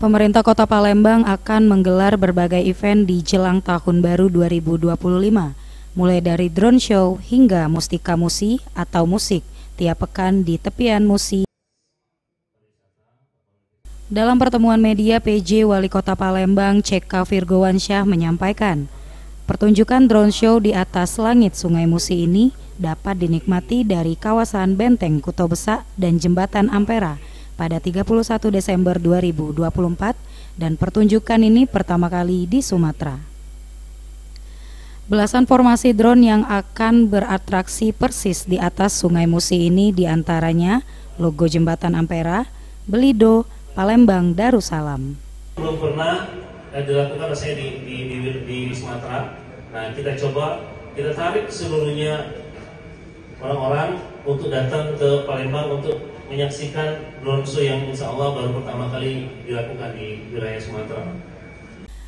Pemerintah Kota Palembang akan menggelar berbagai event di jelang Tahun Baru 2025, mulai dari drone show hingga mustika musi atau musik tiap pekan di tepian musi. Dalam pertemuan media, PJ Wali Kota Palembang CK Virgowansyah menyampaikan, pertunjukan drone show di atas langit Sungai Musi ini dapat dinikmati dari kawasan Benteng Kuto Besak dan Jembatan Ampera pada 31 Desember 2024 dan pertunjukan ini pertama kali di Sumatera. Belasan formasi drone yang akan beratraksi persis di atas Sungai Musi ini diantaranya logo Jembatan Ampera, Belido, Palembang, Darussalam. Belum pernah dilakukan rasanya di Sumatera. Nah, kita coba, kita tarik seluruhnya orang-orang untuk datang ke Palembang untuk menyaksikan drone show yang insya Allah baru pertama kali dilakukan di wilayah Sumatera.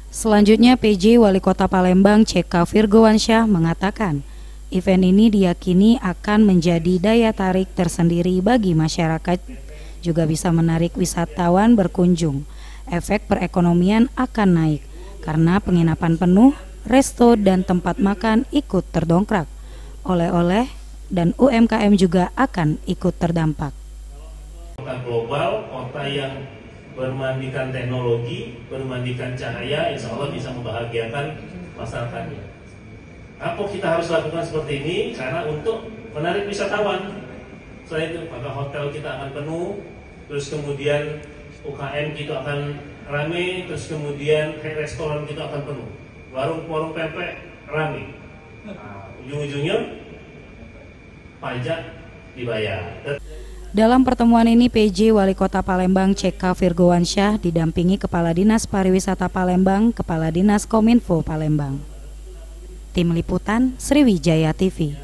Selanjutnya, PJ Wali Kota Palembang CK Virgowansyah mengatakan, event ini diyakini akan menjadi daya tarik tersendiri bagi masyarakat, juga bisa menarik wisatawan berkunjung. Efek perekonomian akan naik karena penginapan penuh, resto dan tempat makan ikut terdongkrak. Oleh-oleh dan UMKM juga akan ikut terdampak. Kota global, kota yang bermandikan teknologi, bermandikan cahaya, insya Allah bisa membahagiakan masyarakatnya. Apa kita harus lakukan seperti ini? Karena untuk menarik wisatawan. Selain itu, maka hotel kita akan penuh, terus kemudian UKM kita akan rame, terus kemudian restoran kita akan penuh, warung-warung pempek rame. Nah, ujung-ujungnya pajak dibayar. Dalam pertemuan ini, PJ Wali Kota Palembang CK Virgowansyah didampingi Kepala Dinas Pariwisata Palembang, Kepala Dinas Kominfo Palembang. Tim Liputan Sriwijaya TV.